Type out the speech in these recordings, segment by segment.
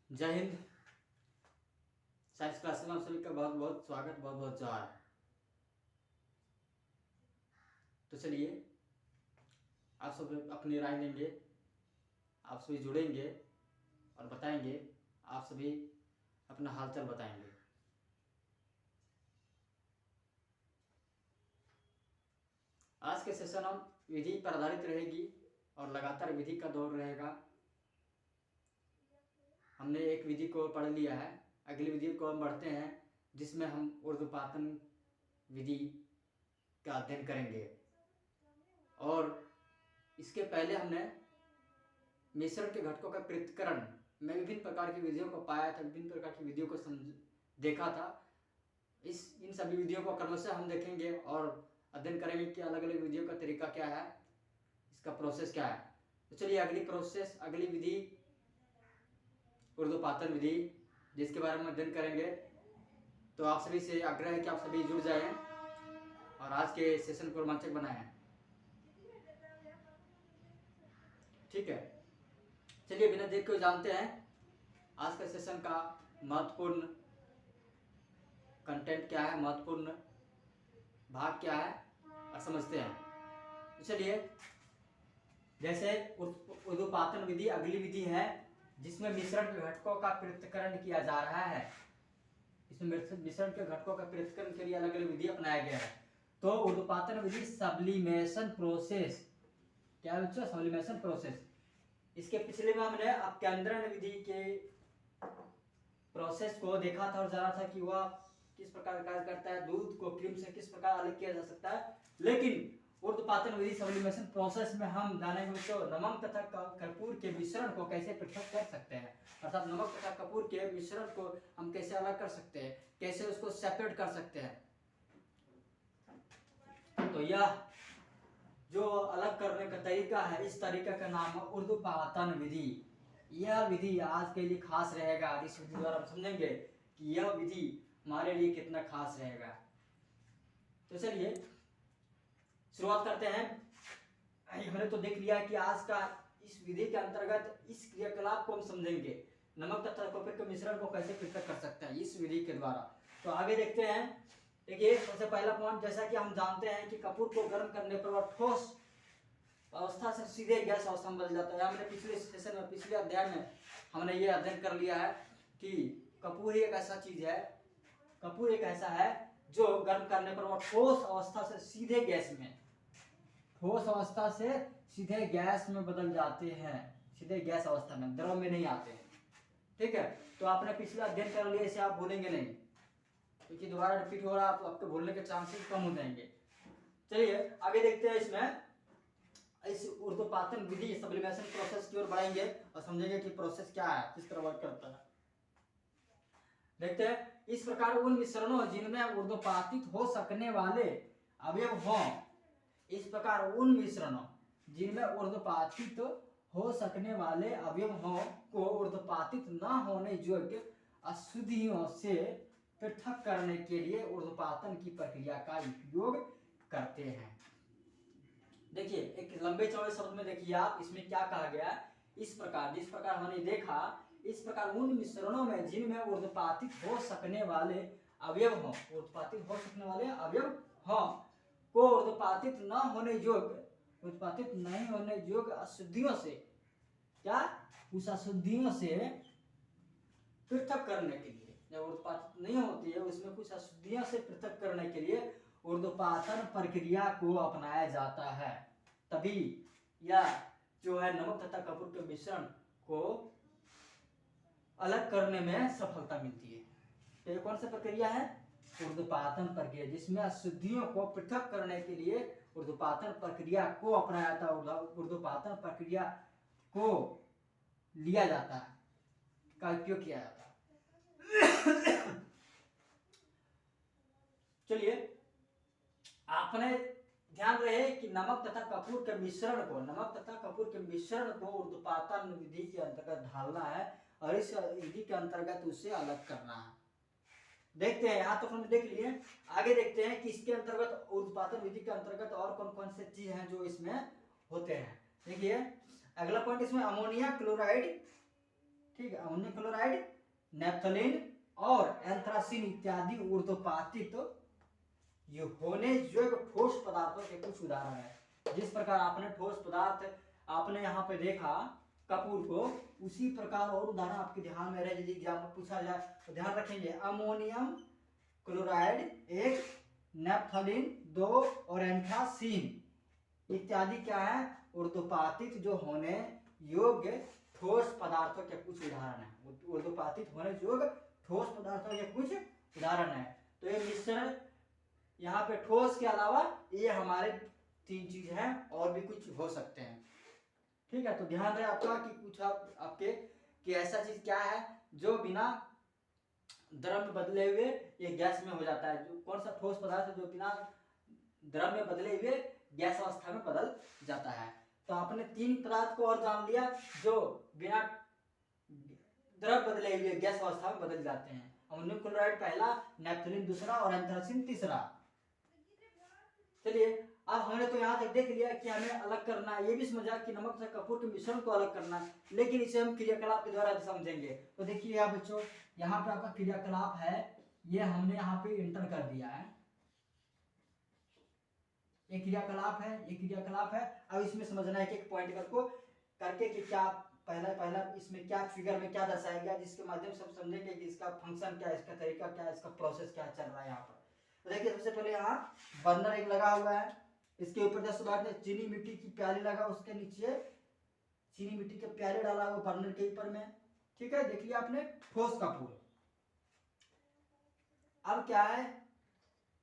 जय Hind. Science class में आप सभी का बहुत बहुत स्वागत, बहुत बहुत जोहार। तो चलिए, आप सब अपनी राय देंगे, आप सभी जुड़ेंगे और बताएंगे, आप सभी अपना हालचाल बताएंगे। आज के सेशन हम विधि पर आधारित रहेगी और लगातार विधि का दौर रहेगा। हमने एक विधि को पढ़ लिया है, अगली विधि को हम बढ़ते हैं, जिसमें हम ऊर्ध्वपातन विधि का अध्ययन करेंगे। और इसके पहले हमने मिश्रण के घटकों का पृथक्करण में विभिन्न प्रकार की विधियों को पाया था, विभिन्न प्रकार की विधियों को देखा था। इन सभी विधियों को क्रमशः हम देखेंगे और अध्ययन करेंगे कि अलग अलग विधियों का तरीका क्या है, इसका प्रोसेस क्या है। तो चलिए, अगली विधि ऊर्ध्वपातन विधि, जिसके बारे में अध्ययन करेंगे। तो आप सभी से आग्रह है कि आप सभी जुड़ जाएं और आज के सेशन को रोमांचक बनाएं। ठीक है, चलिए बिना देर के जानते हैं आज के सेशन का महत्वपूर्ण कंटेंट क्या है, महत्वपूर्ण भाग क्या है, और समझते हैं। तो चलिए, जैसे ऊर्ध्वपातन विधि अगली विधि है जिसमें मिश्रण के घटकों का पृथक्करण किया जा रहा है। इसमें मिश्रण के घटकों का पृथक्करण के लिए अलग अलग विधि अपनाया गया है। तो ऊर्ध्वपातन विधि सब्लिमेशन प्रोसेस, क्या बच्चों? Sublimation process. इसके पिछले में हमने अपकेंद्रण विधि के प्रोसेस को देखा था और जाना था कि वह किस प्रकार कार्य करता है, दूध को क्रीम से किस प्रकार अलग किया जा सकता है। लेकिन ऊर्ध्वपातन विधि सब्लिमेशन प्रोसेस में हम जानेंगे तो नमक तथा कपूर के मिश्रण को कैसे पृथक कर सकते हैं, अर्थात नमक तथा कपूर के मिश्रण को हम कैसे अलग कर सकते हैं, कैसे उसको सेपरेट कर सकते हैं। तो यह जो अलग करने का तरीका है, इस तरीके का नाम है ऊर्ध्वपातन विधि। यह विधि आज के लिए खास रहेगा। इस विधि द्वारा हम समझेंगे कि यह विधि हमारे लिए कितना खास रहेगा। तो चलिए शुरुआत करते हैं। हमने तो देख लिया कि आज का इस विधि के अंतर्गत इस क्रियाकलाप को हम समझेंगे, नमक तथा कपूर के मिश्रण को कैसे पृथक कर सकते हैं इस विधि के द्वारा। तो आगे देखते हैं। देखिए, सबसे पहला पॉइंट, जैसा कि हम जानते हैं कि कपूर को गर्म करने पर वह ठोस अवस्था से सीधे गैस अवस्था में बदल जाता है। हमने पिछले सेशन में, पिछले अध्याय में हमने ये अध्ययन कर लिया है कि कपूर एक ऐसा चीज है, कपूर एक ऐसा है जो गर्म करने पर वह ठोस अवस्था से सीधे गैस में, ठोस अवस्था से सीधे गैस में बदल जाते हैं, सीधे गैस अवस्था में, द्रव में नहीं आते हैं। ठीक है, तो आपने पिछला अध्ययन कर लिया, इसे आप भूलेंगे नहीं, क्योंकि दोबारा रिपीट हो रहा है, आपके भूलने के चांसेस कम हो जाएंगे। चलिए आगे देखते हैं। इसमें इस ऊर्ध्वपातन विधि सब्लिमेशन प्रोसेस की ओर बढ़ेंगे और समझेंगे कि प्रोसेस क्या है, किस तरह वर्क करता है। देखते हैं। इस प्रकार उन मिश्रणों जिनमें ऊर्ध्वपातित हो सकने वाले अवयव हों, इस प्रकार उन मिश्रणों जिनमें ऊर्ध्वपातित हो सकने वाले अवयव हों को ऊर्ध्वपातित न होने योग्य अशुद्धियों से पृथक करने के लिए ऊर्ध्वपातन की प्रक्रिया का उपयोग करते हैं। देखिए, एक लंबे चौड़े शब्द में देखिए आप, इसमें क्या कहा गया है। इस प्रकार, जिस प्रकार हमने देखा, इस प्रकार उन मिश्रणों में जिनमें ऊर्ध्वपातित हो सकने वाले अवयव हों, ऊर्ध्वपातित हो सकने वाले अवयव हों को ऊर्ध्वपातित न होने योग्य, ऊर्ध्वपातित नहीं होने योग्य अशुद्धियों से, क्या, उस अशुद्धियों से पृथक करने के लिए, जब ऊर्ध्वपातित नहीं होती है उसमें कुछ अशुद्धियों से पृथक करने के लिए ऊर्ध्वपातन प्रक्रिया को अपनाया जाता है। तभी यह जो है नमक तथा कपूर के मिश्रण को अलग करने में सफलता मिलती है। तो ये कौन सा प्रक्रिया है? ऊर्ध्वपातन प्रक्रिया, जिसमें अशुद्धियों को पृथक करने के लिए ऊर्ध्वपातन प्रक्रिया को अपनाया जाता है, ऊर्ध्वपातन प्रक्रिया को लिया जाता है, का उपयोग किया जाता है। चलिए, आपने ध्यान रहे कि नमक तथा कपूर के मिश्रण को, नमक तथा कपूर के मिश्रण को ऊर्ध्वपातन विधि के अंतर्गत ढालना है और इस विधि के अंतर्गत उसे अलग करना है। देखते हैं, यहाँ तो हमने देख लिए। आगे देखते हैं कि इसके अंतर्गत, ऊर्ध्वपातन विधि के अंतर्गत और कौन कौन से चीज हैं जो इसमें होते हैं। देखिए अगला पॉइंट, इसमें अमोनिया क्लोराइड, ठीक है, अमोनियम क्लोराइड, नेफ्थलीन और एंथ्रासिन इत्यादि ऊर्ध्वपातित ये होने योग्य ठोस पदार्थों के कुछ उदाहरण है। जिस प्रकार आपने ठोस पदार्थ आपने यहाँ पे देखा कपूर को, उसी प्रकार और उदाहरण आपके ध्यान में रहे, यदि एग्जाम में पूछा जाए तो ध्यान रखेंगे। अमोनियम क्लोराइड 1, नेफ्थलीन 2 और एंथ्रासिन इत्यादि क्या है, ऊर्ध्वपातित जो होने योग्य ठोस पदार्थों के कुछ उदाहरण है। ऊर्ध्वपातित होने योग्य ठोस पदार्थों के कुछ उदाहरण है। तो ये मिश्रण यहाँ पे ठोस के अलावा ये हमारे 3 चीज हैं, और भी कुछ हो सकते हैं। ठीक है, तो ध्यान रहे आपका कि कुछ आपके कि ऐसा चीज क्या है जो बिना द्रव में बदले हुए ये गैस में हो जाता है। जो कौन सा ठोस पदार्थ है जो बिना द्रव में बदले हुए गैस अवस्था में बदल जाता है। तो आपने 3 पदार्थ को और जान लिया जो बिना द्रव बदले हुए गैस अवस्था में बदल जाते हैं। अमोनियम क्लोराइड पहला, नेफ्थलीन दूसरा और एंथ्रासिन तीसरा। चलिए, अब हमने तो यहाँ तक देख लिया कि हमें अलग करना है, ये भी समझा कि नमक तथा कपूर के मिश्रण को अलग करना है, लेकिन इसे हम क्रियाकलाप के द्वारा समझेंगे। तो देखिए यहाँ बच्चों, यहाँ पे आपका क्रियाकलाप है, ये हमने यहाँ पे इंटर कर दिया है, ये क्रियाकलाप है, ये क्रियाकलाप है। अब इसमें समझना है कि एक पॉइंट करके कि क्या पहला इसमें क्या फिगर में क्या दर्शाया गया, जिसके माध्यम से हम समझेंगे कि इसका फंक्शन क्या है, इसका तरीका क्या है, इसका प्रोसेस क्या चल रहा है यहाँ पर। तो देखिए सबसे पहले यहाँ बर्नर एक लगा हुआ है, इसके ऊपर 10 बार चीनी मिट्टी की प्याली लगा, उसके नीचे चीनी मिट्टी के प्याले डाला हुआ बर्नर के ऊपर में। ठीक है, देख लिया आपने ठोस कपूर। अब क्या है,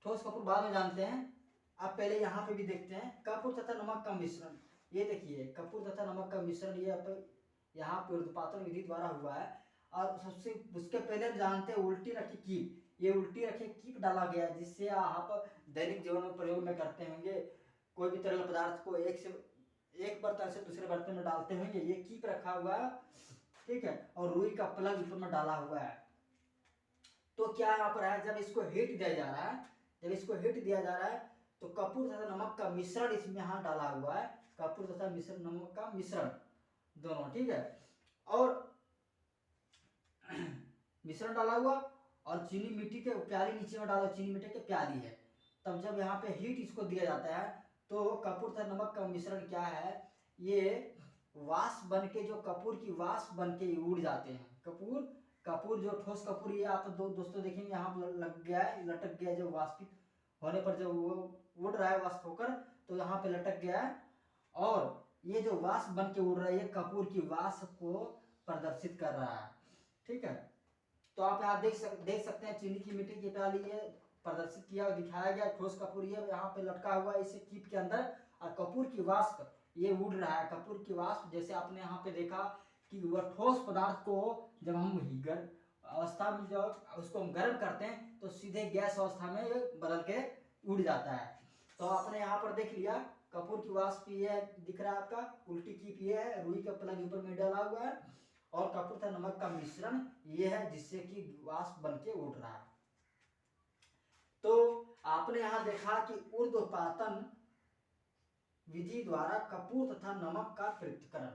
ठोस कपूर बाद में जानते हैं, अब पहले यहाँ पे भी देखते हैं कपूर तथा नमक का मिश्रण। ये देखिए कपूर तथा नमक का मिश्रण ये यहाँ पे ऊर्ध्वपातन विधि द्वारा हुआ है। और सबसे उसके पहले जानते हैं उल्टी रखी कीप, ये उल्टी रखे कीप डाला गया है, जिससे आप दैनिक जीवन में प्रयोग में करते होंगे। कोई भी तरल पदार्थ को एक बर्तन से दूसरे बर्तन में डालते होंगे, ये कीप रखा हुआ है। ठीक है, और रुई का प्लग ऊपर में डाला हुआ है। तो क्या यहाँ पर है, जब इसको हीट दिया जा रहा है, जब इसको हीट दिया जा रहा है तो कपूर तथा नमक का मिश्रण इसमें यहाँ डाला हुआ है, कपूर तथा मिश्रण नमक का मिश्रण दोनों। ठीक है, और मिश्रण डाला हुआ और चीनी मिट्टी के प्याली नीचे में डाला, चीनी मिट्टी के प्याली है। तब जब यहाँ पे हीट इसको दिया जाता है तो कपूर तथा नमक का मिश्रण क्या है, ये वाष्प बन के, जो कपूर की वाष्प बन के उड़ जाते हैं। कपूर जो ठोस कपूर, ये आप दोस्तों देखेंगे यहाँ पर लग गया है, लटक गया, जो वाष्पित होने पर जब वो उड़ रहा है वाष्प होकर, तो यहाँ पे लटक गया है। और ये जो वाष्प बन के उड़ रहा है, ये कपूर की वाष्प को प्रदर्शित कर रहा है। ठीक है, तो आप यहाँ देख सकते हैं चीनी की मिट्टी की प्याली ये प्रदर्शित किया और दिखाया गया, ठोस कपूर ये यहाँ पे लटका हुआ है इसे कीप के अंदर, और कपूर की वाष्प ये उड़ रहा है। कपूर की वाष्प जैसे आपने यहाँ पे देखा कि वह ठोस पदार्थ को जब हम गर्म अवस्था में जब उसको हम गर्म करते हैं तो सीधे गैस अवस्था में ये बदल के उड़ जाता है। तो आपने यहाँ पर देख लिया कपूर की वाष्प ये दिख रहा है आपका, उल्टी कीप ये है, रुई का प्लग ऊपर में डाला हुआ है, और कपूर तथा नमक का मिश्रण ये है जिससे कि वाष्प बन के उड़ रहा है। तो आपने यहाँ देखा कि ऊर्ध्वपातन विधि द्वारा कपूर तथा नमक का पृथक्करण,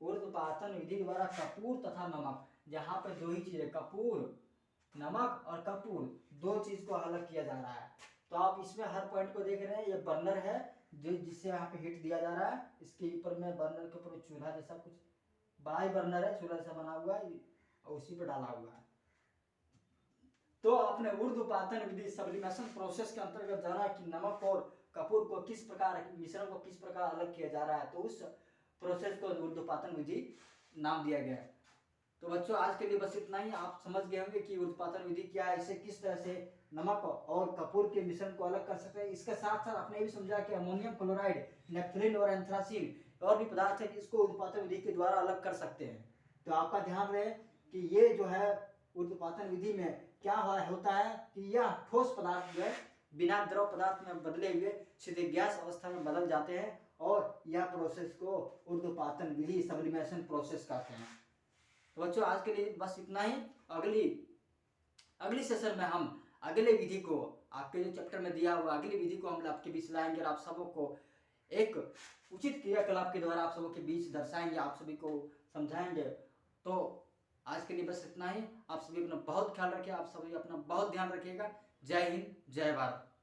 ऊर्ध्वपातन विधि द्वारा कपूर तथा नमक, जहाँ पे दो ही चीजें कपूर, नमक और कपूर, दो चीज को अलग किया जा रहा है। तो आप इसमें हर पॉइंट को देख रहे हैं, ये बर्नर है जो जिससे यहाँ पे हीट दिया जा रहा है, इसके ऊपर में बर्नर के ऊपर चूल्हा जैसा कुछ बड़ा ही बर्नर है, चूल्हा जैसा बना हुआ है और उसी पे डाला हुआ है। तो आपने ऊर्ध्वपातन विधि सब्लिमेशन प्रोसेस के अंतर्गत जाना कि नमक और कपूर को किस प्रकार, मिश्रण को किस प्रकार अलग किया जा रहा है, तो उस प्रोसेस को ऊर्ध्वपातन विधि नाम दिया गया है। तो बच्चों आज के लिए बस इतना ही, आप समझ गए होंगे कि ऊर्ध्वपातन विधि क्या है, इसे किस तरह से नमक और कपूर के मिश्रण को अलग कर सकते हैं। इसके साथ साथ आपने भी समझा कि अमोनियम क्लोराइड, नेफ्थलीन और एंथ्रासिन और भी पदार्थ है जिसको ऊर्ध्वपातन विधि के द्वारा अलग कर सकते हैं। तो आपका ध्यान रहे कि ये जो है ऊर्ध्वपातन विधि में क्या होता है कि यह ठोस पदार्थ जो है बिना द्रव पदार्थ में बदले हुए सीधे गैस अवस्था में बदल जाते हैं, और यह प्रोसेस को ऊर्ध्वपातन विधि सब्लिमेशन प्रोसेस कहते हैं। तो बच्चों आज के लिए बस इतना ही। अगली सेशन में हम अगले विधि को, आपके जो चैप्टर में दिया हुआ अगली विधि को हम आपके बीच लाएंगे और आप सबों को एक उचित क्रियाकलाप के द्वारा आप सबों के बीच दर्शाएंगे, आप सभी को समझाएंगे। तो आज के लिए बस इतना ही। आप सभी अपना बहुत ख्याल रखिए, आप सभी अपना बहुत ध्यान रखिएगा। जय हिंद, जय भारत।